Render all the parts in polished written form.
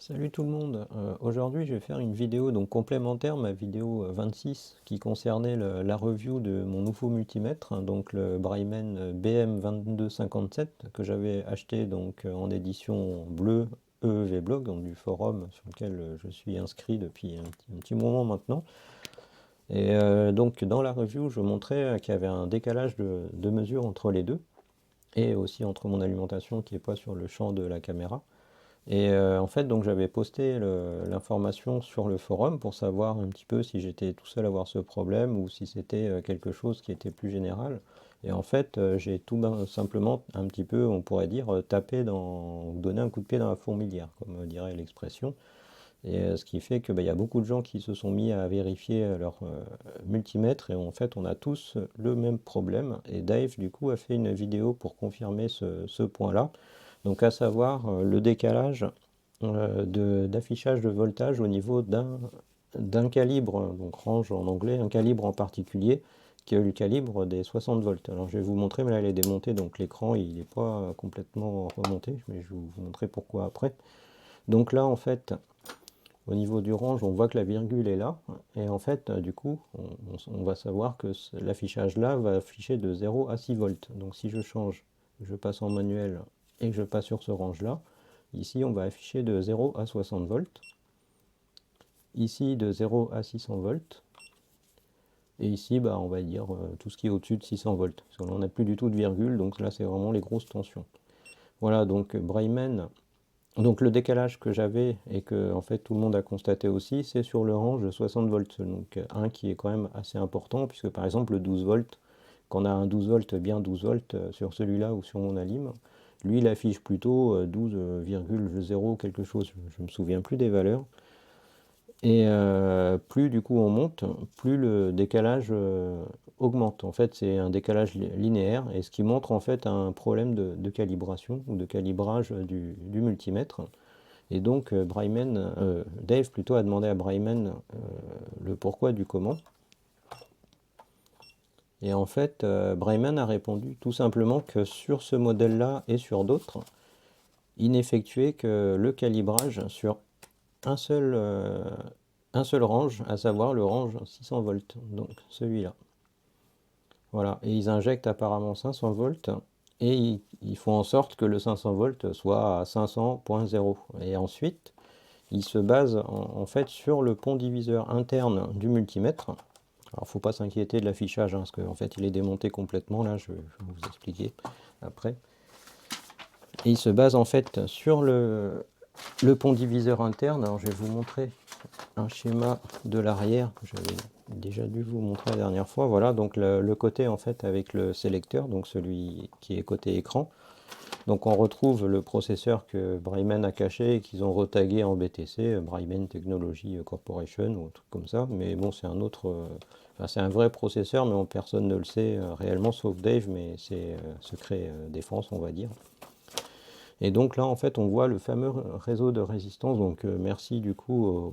Salut tout le monde. Aujourd'hui je vais faire une vidéo donc complémentaire, ma vidéo 26 qui concernait la review de mon nouveau multimètre, hein, donc le Brailleman BM2257 que j'avais acheté donc en édition bleue EEV Blog, donc du forum sur lequel je suis inscrit depuis un petit moment maintenant. Et donc dans la review je montrais qu'il y avait un décalage de mesure entre les deux et aussi entre mon alimentation qui n'est pas sur le champ de la caméra. Et en fait, donc j'avais posté l'information sur le forum pour savoir un petit peu si j'étais tout seul à avoir ce problème ou si c'était quelque chose qui était plus général. Et en fait, j'ai simplement un petit peu, on pourrait dire, donné un coup de pied dans la fourmilière, comme dirait l'expression. Et ce qui fait que, bah, il y a beaucoup de gens qui se sont mis à vérifier leur multimètre et en fait, on a tous le même problème. Et Dave, du coup, a fait une vidéo pour confirmer ce point-là. Donc à savoir le décalage d'affichage de voltage au niveau d'un calibre, donc range en anglais, un calibre en particulier, qui est le calibre des 60 volts. Alors je vais vous montrer, mais là elle est démontée, donc l'écran il n'est pas complètement remonté, mais je vais vous montrer pourquoi après. Donc là en fait, au niveau du range, on voit que la virgule est là, et en fait du coup, on va savoir que l'affichage là va afficher de 0 à 6 volts. Donc si je change, je passe en manuel et que je passe sur ce range là, ici on va afficher de 0 à 60 volts, ici de 0 à 600 volts, et ici bah, on va dire tout ce qui est au-dessus de 600 volts, parce qu'on n'a plus du tout de virgule, donc là c'est vraiment les grosses tensions. Voilà, donc Brailleman, donc le décalage que j'avais et que en fait tout le monde a constaté aussi, c'est sur le range de 60 volts, donc un qui est quand même assez important, puisque par exemple le 12 volts, quand on a un 12 volts, bien 12 volts sur celui-là ou sur mon alim, lui il affiche plutôt 12,0 quelque chose, je ne me souviens plus des valeurs. Et plus du coup on monte, plus le décalage augmente. En fait, c'est un décalage linéaire et ce qui montre en fait un problème de calibration ou de calibrage du multimètre. Et donc Dave plutôt a demandé à Bryman le pourquoi du comment. Et en fait, Bryman a répondu tout simplement que sur ce modèle-là et sur d'autres, il n'effectuait que le calibrage sur un seul, euh, un seul range, à savoir le range 600 volts, donc celui-là. Voilà, et ils injectent apparemment 500 volts et ils font en sorte que le 500 volts soit à 500.0. Et ensuite, ils se basent en fait sur le pont diviseur interne du multimètre. Alors, faut pas s'inquiéter de l'affichage, hein, parce qu'en fait, il est démonté complètement. Là, je vais vous expliquer après. Et ils se basent en fait sur le pont diviseur interne. Alors, je vais vous montrer un schéma de l'arrière que j'avais déjà dû vous montrer la dernière fois. Voilà, donc le côté en fait avec le sélecteur, donc celui qui est côté écran. Donc on retrouve le processeur que Brymen a caché et qu'ils ont retagué en BTC, Brymen Technology Corporation ou un truc comme ça. Mais bon, c'est un autre, enfin, c'est un vrai processeur, mais personne ne le sait réellement sauf Dave, mais c'est secret défense, on va dire. Et donc là, en fait, on voit le fameux réseau de résistance. Donc merci du coup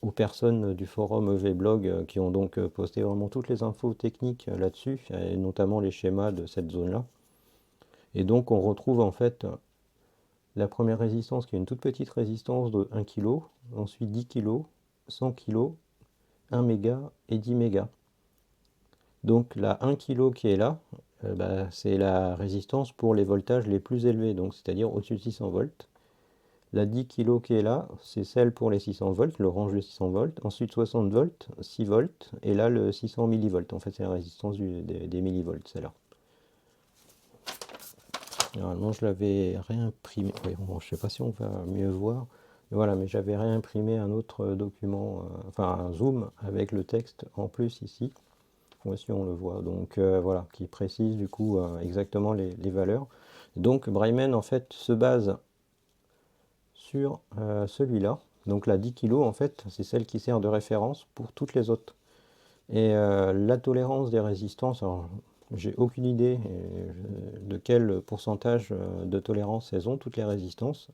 aux personnes du forum EVblog qui ont donc posté vraiment toutes les infos techniques là-dessus, et notamment les schémas de cette zone-là. Et donc on retrouve en fait la première résistance qui est une toute petite résistance de 1 kg, ensuite 10 kg, 100 kg, 1 méga et 10 mégas. Donc la 1 kg qui est là, bah, c'est la résistance pour les voltages les plus élevés, donc c'est-à-dire au-dessus de 600 volts. La 10 kg qui est là, c'est celle pour les 600 volts, le range de 600 volts. Ensuite 60 volts, 6 volts, et là le 600 millivolts. En fait, c'est la résistance des millivolts, celle-là. Normalement, je l'avais réimprimé. Oui, bon, je ne sais pas si on va mieux voir. Mais voilà, mais j'avais réimprimé un autre document, enfin un zoom avec le texte en plus ici. Voici, on le voit. Donc voilà, qui précise du coup exactement les valeurs. Donc Brymen en fait se base sur celui-là. Donc la 10 kg en fait, c'est celle qui sert de référence pour toutes les autres. Et la tolérance des résistances, alors j'ai aucune idée de quel pourcentage de tolérance elles ont, toutes les résistances,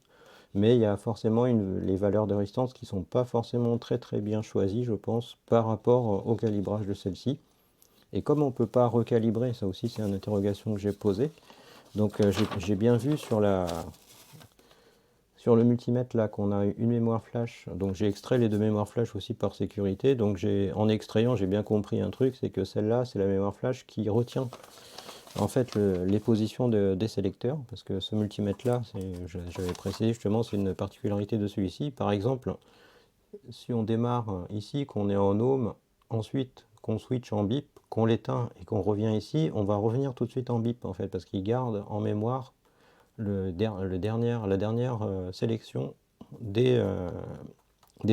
mais il y a forcément les valeurs de résistance qui ne sont pas forcément très très bien choisies, je pense, par rapport au calibrage de celle-ci. Et comme on ne peut pas recalibrer, ça aussi c'est une interrogation que j'ai posée, donc j'ai bien vu Sur le multimètre là qu'on a une mémoire flash, donc j'ai extrait les deux mémoires flash aussi par sécurité, donc en extrayant j'ai bien compris un truc, c'est que celle-là c'est la mémoire flash qui retient en fait les positions des sélecteurs, parce que ce multimètre là, j'avais précisé justement, c'est une particularité de celui-ci. Par exemple, si on démarre ici, qu'on est en home, ensuite qu'on switch en bip, qu'on l'éteint et qu'on revient ici, on va revenir tout de suite en bip en fait, parce qu'il garde en mémoire la dernière sélection des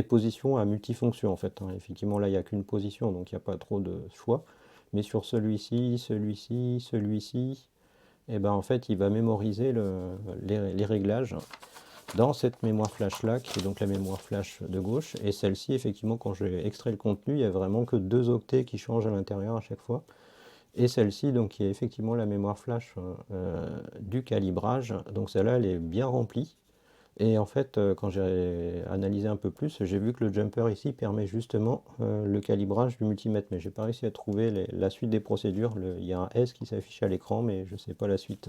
positions à multifonction en fait, hein. Effectivement là il n'y a qu'une position donc il n'y a pas trop de choix. Mais sur celui-ci, celui-ci, celui-ci, et ben en fait il va mémoriser les réglages dans cette mémoire flash là, qui est donc la mémoire flash de gauche. Et celle-ci, effectivement, quand j'ai extrait le contenu, il n'y a vraiment que 2 octets qui changent à l'intérieur à chaque fois. Et celle-ci, donc, qui est effectivement la mémoire flash du calibrage. Donc celle-là, elle est bien remplie. Et en fait, quand j'ai analysé un peu plus, j'ai vu que le jumper ici permet justement le calibrage du multimètre. Mais j'ai pas réussi à trouver la suite des procédures. Il y a un S qui s'affiche à l'écran, mais je ne sais pas la suite.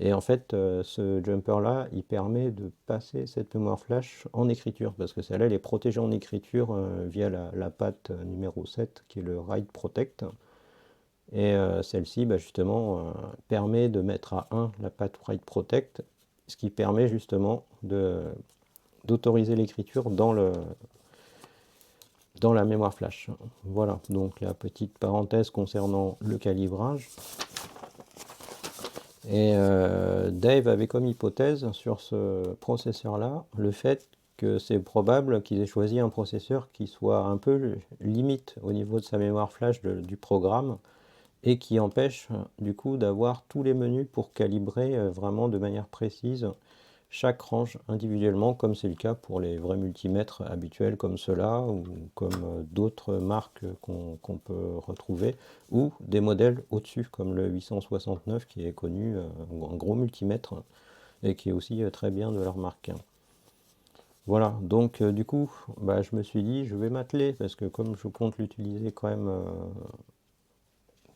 Et en fait, ce jumper-là, il permet de passer cette mémoire flash en écriture, parce que celle-là, elle est protégée en écriture via la patte numéro 7, qui est le Write Protect. Et celle-ci, bah, justement, permet de mettre à 1 la patte Write Protect, ce qui permet justement d'autoriser l'écriture dans la mémoire flash. Voilà, donc la petite parenthèse concernant le calibrage. Et Dave avait comme hypothèse sur ce processeur-là le fait que c'est probable qu'ils aient choisi un processeur qui soit un peu limite au niveau de sa mémoire flash du programme et qui empêche du coup d'avoir tous les menus pour calibrer vraiment de manière précise chaque range individuellement, comme c'est le cas pour les vrais multimètres habituels comme ceux-là, ou comme d'autres marques qu'on peut retrouver, ou des modèles au-dessus, comme le 869 qui est connu, un gros multimètre, et qui est aussi très bien de leur marque. Voilà, donc du coup, bah, je me suis dit, je vais m'atteler, parce que comme je compte l'utiliser quand même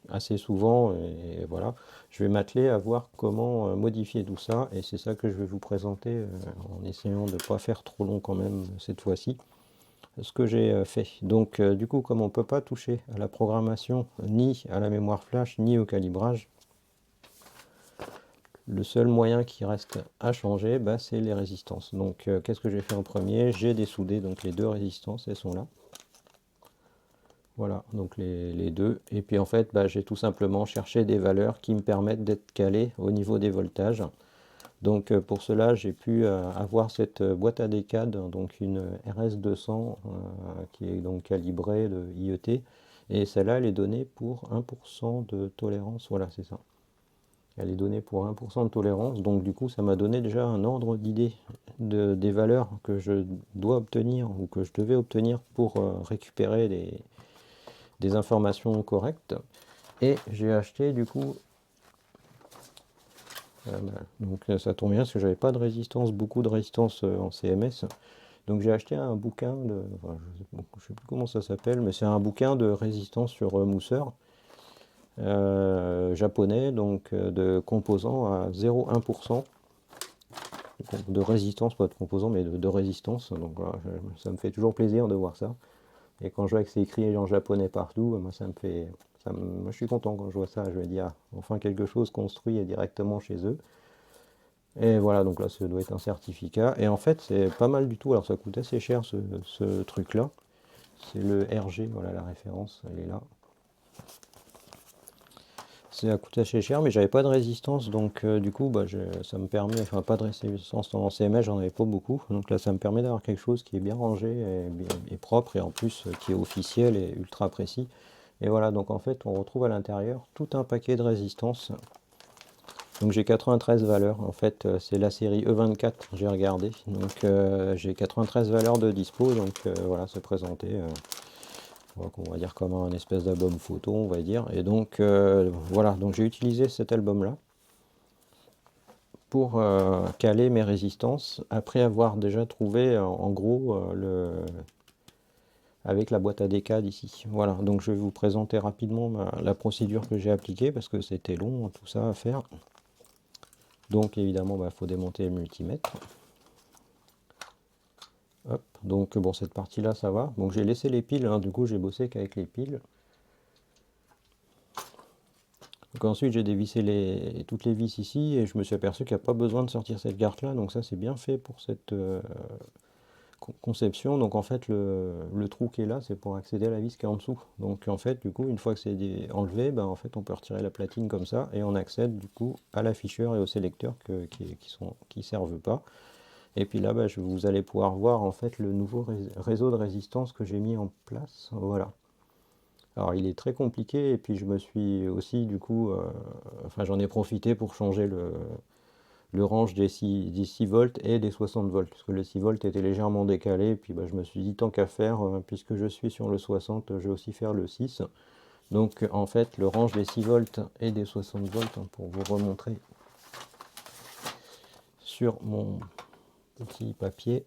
assez souvent, et voilà, je vais m'atteler à voir comment modifier tout ça, et c'est ça que je vais vous présenter en essayant de ne pas faire trop long quand même cette fois-ci, ce que j'ai fait. Donc du coup, comme on ne peut pas toucher à la programmation, ni à la mémoire flash, ni au calibrage, le seul moyen qui reste à changer, bah, c'est les résistances. Donc qu'est-ce que j'ai fait en premier? J'ai dessoudé donc les deux résistances, elles sont là. Voilà, donc les deux. Et puis en fait, bah, j'ai tout simplement cherché des valeurs qui me permettent d'être calé au niveau des voltages. Donc pour cela, j'ai pu avoir cette boîte à décade, donc une RS200 qui est donc calibrée de IET. Et celle-là, elle est donnée pour 1% de tolérance. Voilà, c'est ça. Elle est donnée pour 1% de tolérance. Donc du coup, ça m'a donné déjà un ordre d'idée des valeurs que je dois obtenir ou que je devais obtenir pour récupérer des informations correctes. Et j'ai acheté du coup, donc ça tombe bien parce que j'avais pas de résistance, beaucoup de résistance en CMS. Donc j'ai acheté un bouquin enfin, je sais plus comment ça s'appelle, mais c'est un bouquin de résistance sur mousseur japonais, donc de composants à 0,1% de résistance, pas de composants, mais de résistance. Donc voilà, ça me fait toujours plaisir de voir ça. Et quand je vois que c'est écrit en japonais partout, moi ça me fait. Moi je suis content quand je vois ça, je vais dire enfin quelque chose construit directement chez eux. Et voilà, donc là ça doit être un certificat. Et en fait c'est pas mal du tout, alors ça coûte assez cher ce truc là. C'est le RG, voilà la référence, elle est là. Ça coûte assez cher, mais j'avais pas de résistance, donc du coup bah, ça me permet, enfin pas de résistance en CMS, j'en avais pas beaucoup, donc là ça me permet d'avoir quelque chose qui est bien rangé et propre, et en plus qui est officiel et ultra précis. Et voilà, donc en fait on retrouve à l'intérieur tout un paquet de résistances. Donc j'ai 93 valeurs, en fait c'est la série E24, j'ai regardé, donc j'ai 93 valeurs de dispo, donc voilà, c'est présenté. On va dire comme un espèce d'album photo, on va dire. Et donc voilà, donc j'ai utilisé cet album-là pour caler mes résistances, après avoir déjà trouvé en gros avec la boîte à décade ici. Voilà, donc je vais vous présenter rapidement la procédure que j'ai appliquée, parce que c'était long tout ça à faire. Donc évidemment, il faut démonter le multimètre. Hop, donc bon, cette partie-là, ça va. Donc j'ai laissé les piles, hein, du coup j'ai bossé qu'avec les piles. Donc ensuite j'ai dévissé toutes les vis ici et je me suis aperçu qu'il n'y a pas besoin de sortir cette garde-là. Donc ça c'est bien fait pour cette conception. Donc en fait le trou qui est là, c'est pour accéder à la vis qui est en dessous. Donc en fait du coup une fois que c'est enlevé, ben, en fait on peut retirer la platine comme ça et on accède du coup à l'afficheur et au sélecteur qui servent pas. Et puis là, bah, vous allez pouvoir voir en fait le nouveau réseau de résistance que j'ai mis en place. Voilà. Alors il est très compliqué et puis je me suis aussi du coup, enfin j'en ai profité pour changer le range des 6 volts et des 60 volts. Parce que le 6 volts était légèrement décalé. Et puis bah, je me suis dit tant qu'à faire, puisque je suis sur le 60, je vais aussi faire le 6. Donc en fait le range des 6 volts et des 60 volts, hein, pour vous remontrer sur mon petit papier.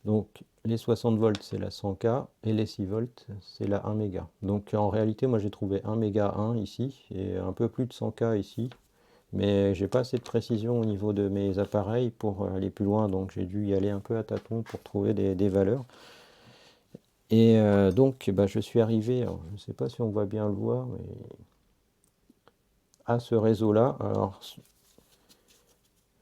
Donc les 60 volts c'est la 100K et les 6 volts c'est la 1 méga. Donc en réalité moi j'ai trouvé 1 méga 1 ici et un peu plus de 100K ici. Mais j'ai pas assez de précision au niveau de mes appareils pour aller plus loin, donc j'ai dû y aller un peu à tâtons pour trouver des valeurs. Et donc bah, je suis arrivé, alors, je ne sais pas si on voit bien le voir, mais à ce réseau-là. Alors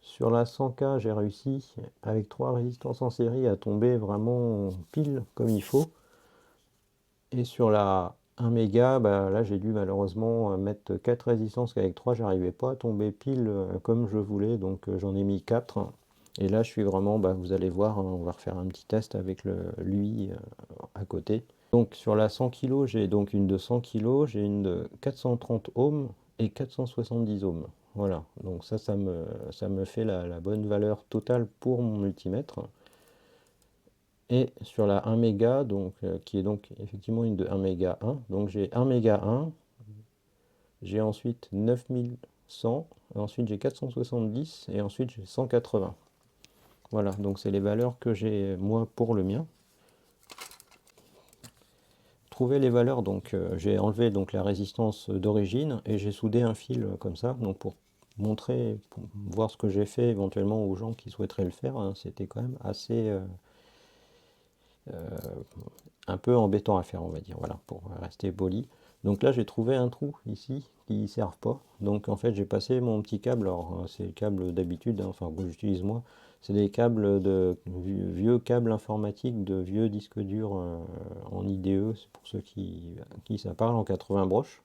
sur la 100K j'ai réussi avec 3 résistances en série à tomber vraiment pile comme il faut. Et sur la 1 méga, bah, là j'ai dû malheureusement mettre 4 résistances qu'avec 3 j'arrivais pas à tomber pile comme je voulais, donc j'en ai mis 4. Et là je suis vraiment, bah, vous allez voir, hein, on va refaire un petit test avec lui à côté. Donc sur la 100 kg, j'ai donc une de 100 kg, j'ai une de 430 ohms et 470 ohms. Voilà, donc ça me fait la bonne valeur totale pour mon multimètre. Et sur la 1 méga, donc, qui est donc effectivement une de 1 méga 1, donc j'ai 1 méga 1, j'ai ensuite 9100, et ensuite j'ai 470, et ensuite j'ai 180. Voilà, donc c'est les valeurs que j'ai moi pour le mien. Trouver les valeurs, donc j'ai enlevé donc la résistance d'origine, et j'ai soudé un fil comme ça, donc pour montrer, pour voir ce que j'ai fait éventuellement aux gens qui souhaiteraient le faire, hein. C'était quand même assez... un peu embêtant à faire, on va dire, voilà, pour rester poli. Donc là, j'ai trouvé un trou ici qui ne sert pas. Donc en fait, j'ai passé mon petit câble. Alors, c'est le câble d'habitude, hein, enfin, que j'utilise moi. C'est des câbles de vieux câbles informatiques de vieux disques durs en IDE. C'est pour ceux qui ça parle en 80 broches.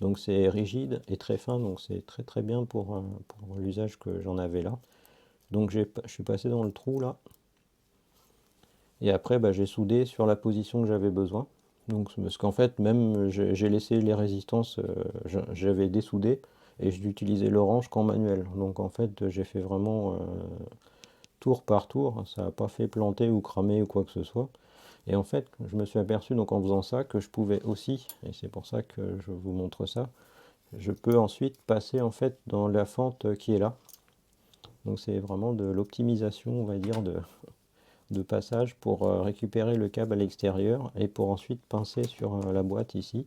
Donc c'est rigide et très fin. Donc c'est très très bien pour l'usage que j'en avais là. Donc je suis passé dans le trou là. Et après, bah, j'ai soudé sur la position que j'avais besoin. Donc, parce qu'en fait, même j'ai laissé les résistances, j'avais dessoudé et j'utilisais l'orange qu'en manuel. Donc en fait, j'ai fait vraiment tour par tour. Ça n'a pas fait planter ou cramer ou quoi que ce soit. Et en fait, je me suis aperçu donc en faisant ça que je pouvais aussi, et c'est pour ça que je vous montre ça, je peux ensuite passer en fait dans la fente qui est là. Donc c'est vraiment de l'optimisation, on va dire, de passage pour récupérer le câble à l'extérieur et pour ensuite pincer sur la boîte ici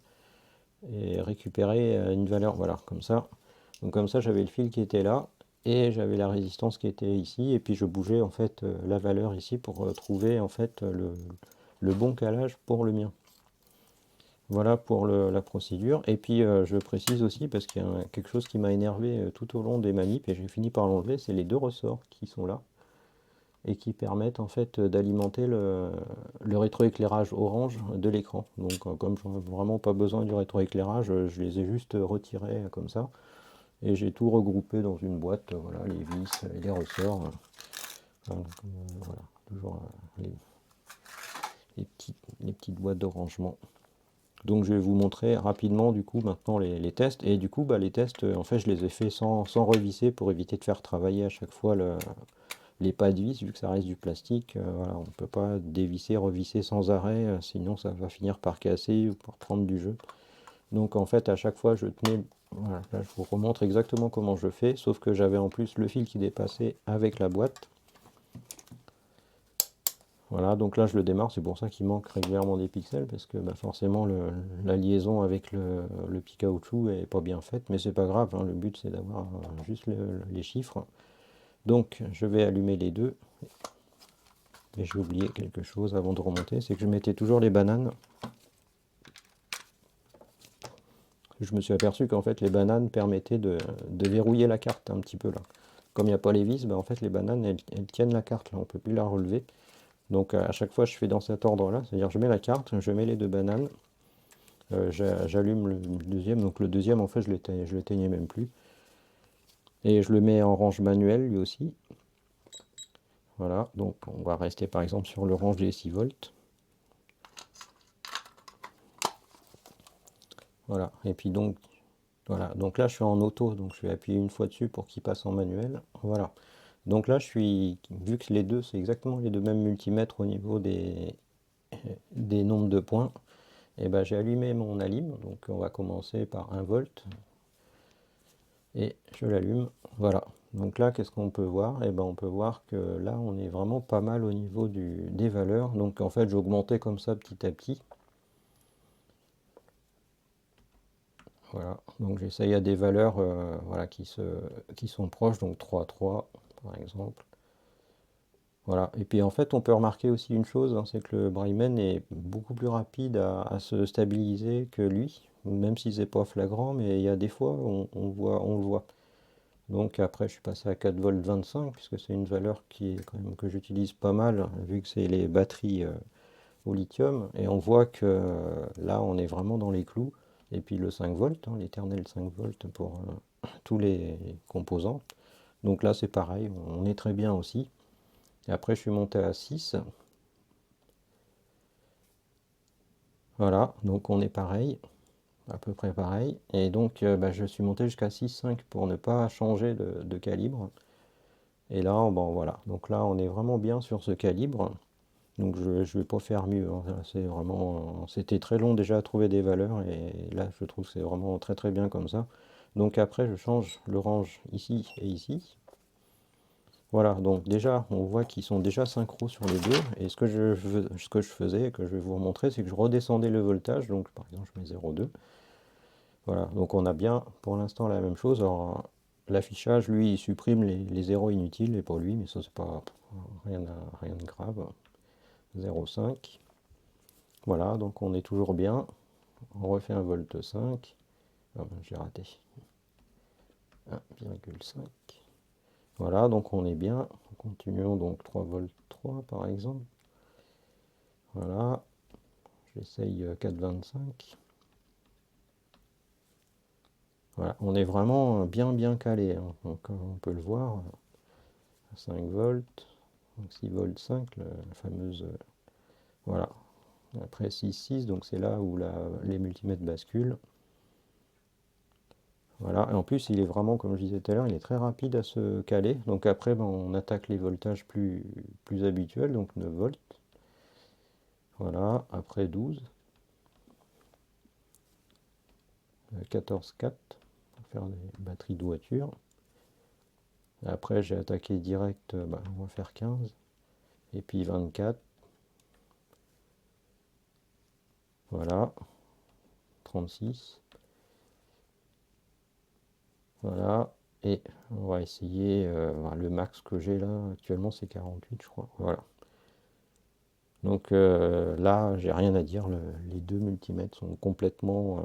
et récupérer une valeur, voilà, comme ça. Donc comme ça j'avais le fil qui était là et j'avais la résistance qui était ici et puis je bougeais en fait la valeur ici pour trouver en fait le bon calage pour le mien. Voilà pour la procédure. Et puis je précise aussi parce qu'il y a quelque chose qui m'a énervé tout au long des manips et j'ai fini par l'enlever, c'est les deux ressorts qui sont là et qui permettent en fait d'alimenter le rétroéclairage orange de l'écran. Donc comme je n'ai vraiment pas besoin du rétroéclairage, je les ai juste retirés comme ça. Et j'ai tout regroupé dans une boîte, voilà, les vis et les ressorts. Voilà, toujours les petites boîtes de rangement. Donc je vais vous montrer rapidement du coup maintenant les tests. Et du coup bah, les tests, en fait je les ai fait sans revisser pour éviter de faire travailler à chaque fois les pas de vis, vu que ça reste du plastique, voilà, on ne peut pas dévisser, revisser sans arrêt, sinon ça va finir par casser ou par prendre du jeu. Donc en fait à chaque fois je tenais, voilà, là je vous remontre exactement comment je fais, sauf que j'avais en plus le fil qui dépassait avec la boîte. Voilà, donc là je le démarre, c'est pour ça qu'il manque régulièrement des pixels, parce que bah, forcément la liaison avec le petit caoutchouc est pas bien faite, mais c'est pas grave, hein, le but c'est d'avoir juste les chiffres. Donc je vais allumer les deux. Et j'ai oublié quelque chose avant de remonter, c'est que je mettais toujours les bananes. Je me suis aperçu qu'en fait les bananes permettaient de verrouiller la carte un petit peu là. Comme il n'y a pas les vis, bah, en fait les bananes elles tiennent la carte là, on ne peut plus la relever. Donc à chaque fois je fais dans cet ordre là, c'est-à-dire je mets la carte, je mets les deux bananes, j'allume le deuxième, donc le deuxième en fait je l'éteignais même plus. Et je le mets en range manuel lui aussi. Voilà, donc on va rester par exemple sur le range des 6 volts. Voilà, et puis donc, voilà, donc là je suis en auto, donc je vais appuyer une fois dessus pour qu'il passe en manuel. Voilà, donc là je suis, vu que les deux c'est exactement les deux mêmes multimètres au niveau des nombres de points, et ben j'ai allumé mon alim, donc on va commencer par 1 volt, et je l'allume, voilà. Donc là qu'est-ce qu'on peut voir? Et ben on peut voir que là on est vraiment pas mal au niveau des valeurs, donc en fait j'augmentais comme ça petit à petit. Voilà, donc j'essaye à des valeurs voilà, qui sont proches, donc 3,3 par exemple. Voilà, et puis en fait on peut remarquer aussi une chose, hein, c'est que le Brailleman est beaucoup plus rapide à se stabiliser que lui, même si c'est pas flagrant, mais il y a des fois on le voit. Donc après je suis passé à 4 volts 25, puisque c'est une valeur qui est quand même que j'utilise pas mal, vu que c'est les batteries au lithium, et on voit que là on est vraiment dans les clous. Et puis le 5 volts, hein, l'éternel 5 volts pour tous les composants. Donc là c'est pareil, on est très bien aussi. Et après je suis monté à 6. Voilà, donc on est pareil, à peu près pareil. Et donc bah, je suis monté jusqu'à 6,5 pour ne pas changer de calibre. Et là, bon voilà, donc là on est vraiment bien sur ce calibre. Donc je ne vais pas faire mieux, hein. C'est vraiment, c'était très long déjà à trouver des valeurs et là je trouve que c'est vraiment très très bien comme ça. Donc après je change le range ici et ici. Voilà, donc déjà on voit qu'ils sont déjà synchro sur les deux. Et ce que je faisais, que je vais vous remontrer, c'est que je redescendais le voltage. Donc par exemple je mets 0,2. Voilà, donc on a bien pour l'instant la même chose. Alors l'affichage, lui, il supprime les zéros inutiles et pour lui, mais ça c'est pas rien de grave. 0,5. Voilà, donc on est toujours bien. On refait un volt 5. Ah ben, j'ai raté. 1,5. Voilà, donc on est bien. Continuons donc 3 volts 3 par exemple. Voilà, j'essaye 4,25. Voilà, on est vraiment bien calé, hein. Donc on peut le voir. 5 volts, donc 6 volts 5, la fameuse. Voilà. Après 6,6, donc c'est là où les multimètres basculent. Voilà, et en plus il est vraiment, comme je disais tout à l'heure, il est très rapide à se caler. Donc après, ben, on attaque les voltages plus habituels, donc 9 volts. Voilà, après 12, 14,4 pour faire des batteries de voiture. Après j'ai attaqué direct, ben, on va faire 15, et puis 24. Voilà, 36. Voilà, et on va essayer, ben, le max que j'ai là actuellement c'est 48 je crois. Voilà. Donc là, j'ai rien à dire, les deux multimètres sont complètement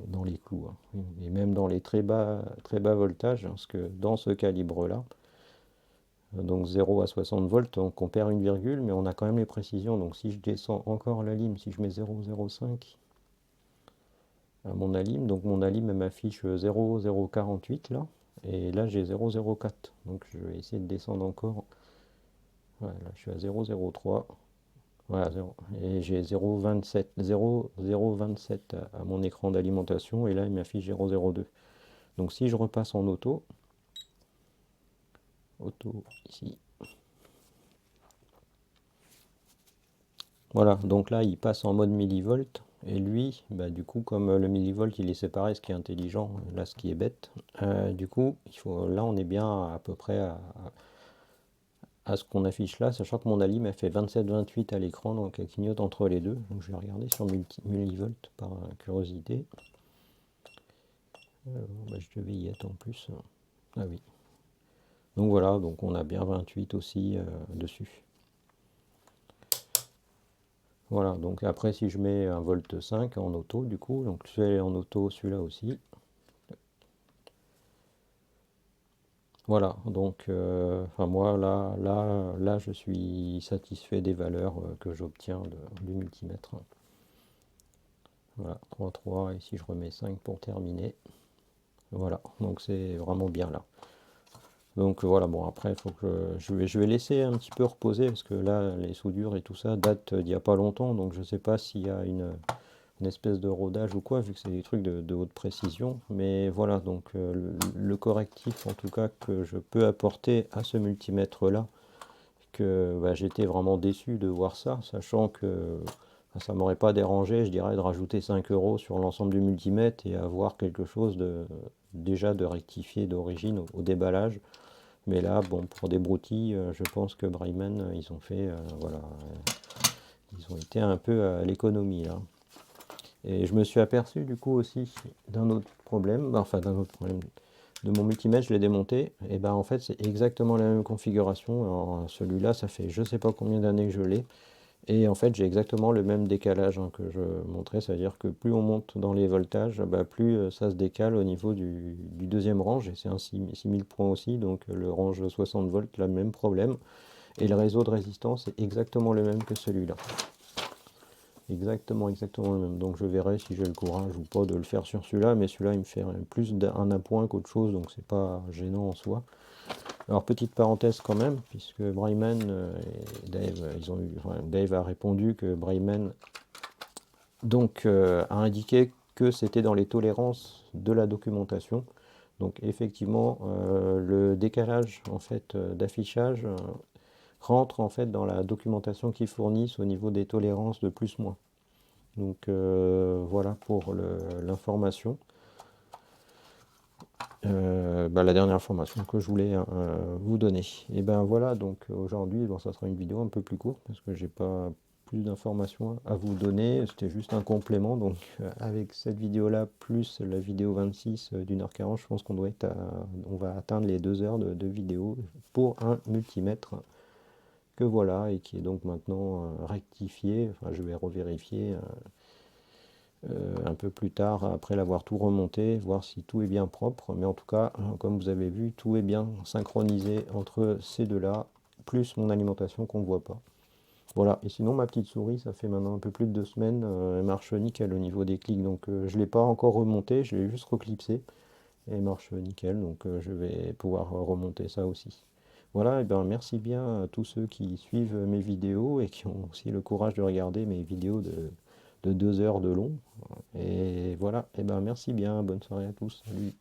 dans les clous, hein. Et même dans les très bas voltages, hein, parce que dans ce calibre-là, donc 0 à 60 volts, donc on perd une virgule, mais on a quand même les précisions. Donc si je descends encore la lime, si je mets 0,05 à mon alim, donc mon alim m'affiche 0,048 là, et là j'ai 0,04. Donc je vais essayer de descendre encore. Voilà, là je suis à 0,03. Voilà, 0. Et j'ai 0,27 0,027 à mon écran d'alimentation et là il m'affiche 0,02. Donc si je repasse en auto ici. Voilà, donc là il passe en mode millivolt et lui, bah, du coup comme le millivolt il est séparé, ce qui est intelligent, là ce qui est bête, du coup là on est bien à peu près à ce qu'on affiche là, sachant que mon alim a fait 27-28 à l'écran, donc elle clignote entre les deux. Donc je vais regarder sur millivolt par curiosité. Bah, je devais y être en plus. Ah oui. Donc voilà, donc on a bien 28 aussi dessus. Voilà, donc après si je mets un volt 5 en auto du coup, donc je fais en auto celui-là aussi. Voilà, donc enfin moi là je suis satisfait des valeurs que j'obtiens du multimètre. Voilà, 3,3 et si je remets 5 pour terminer. Voilà, donc c'est vraiment bien là. Donc voilà, bon après il faut que je vais laisser un petit peu reposer parce que là les soudures et tout ça datent d'il n'y a pas longtemps, donc je sais pas s'il y a une espèce de rodage ou quoi, vu que c'est des trucs de haute précision. Mais voilà, donc le correctif en tout cas que je peux apporter à ce multimètre là, que bah, j'étais vraiment déçu de voir ça, sachant que bah, ça m'aurait pas dérangé, je dirais, de rajouter 5 euros sur l'ensemble du multimètre et avoir quelque chose de déjà de rectifié d'origine au déballage. Mais là, bon, pour des broutilles, je pense que Braillman, ils ont fait, voilà, ils ont été un peu à l'économie là. Et je me suis aperçu du coup aussi d'un autre problème, enfin d'un autre problème de mon multimètre, je l'ai démonté, et ben en fait c'est exactement la même configuration. Alors celui-là, ça fait je sais pas combien d'années que je l'ai, et en fait j'ai exactement le même décalage hein, que je montrais, c'est-à-dire que plus on monte dans les voltages, bah, plus ça se décale au niveau du deuxième range, et c'est un 6000 points aussi, donc le range 60 volts, le même problème, et le réseau de résistance est exactement le même que celui-là. Exactement le même. Donc je verrai si j'ai le courage ou pas de le faire sur celui-là, mais celui-là il me fait plus un appoint qu'autre chose, donc c'est pas gênant en soi. Alors petite parenthèse quand même, puisque Braillman et Dave, enfin, Dave a répondu que Braillman donc a indiqué que c'était dans les tolérances de la documentation. Donc effectivement, le décalage en fait d'affichage rentre en fait dans la documentation qu'ils fournissent au niveau des tolérances de plus-moins. Donc voilà pour l'information. Bah, la dernière information que je voulais vous donner. Et ben voilà, donc aujourd'hui, bon, ça sera une vidéo un peu plus courte parce que j'ai pas plus d'informations à vous donner. C'était juste un complément. Donc avec cette vidéo-là, plus la vidéo 26 d'1h40, je pense on va atteindre les 2 heures de vidéo pour un multimètre que voilà et qui est donc maintenant rectifié. Enfin, je vais revérifier un peu plus tard, après l'avoir tout remonté, voir si tout est bien propre. Mais en tout cas, comme vous avez vu, tout est bien synchronisé entre ces deux-là, plus mon alimentation qu'on ne voit pas. Voilà, et sinon ma petite souris, ça fait maintenant un peu plus de 2 semaines, elle marche nickel au niveau des clics, donc je ne l'ai pas encore remonté, je l'ai juste reclipsé, et elle marche nickel, donc je vais pouvoir remonter ça aussi. Voilà, et bien merci bien à tous ceux qui suivent mes vidéos et qui ont aussi le courage de regarder mes vidéos de 2 heures de long. Et voilà, et ben merci bien, bonne soirée à tous, salut.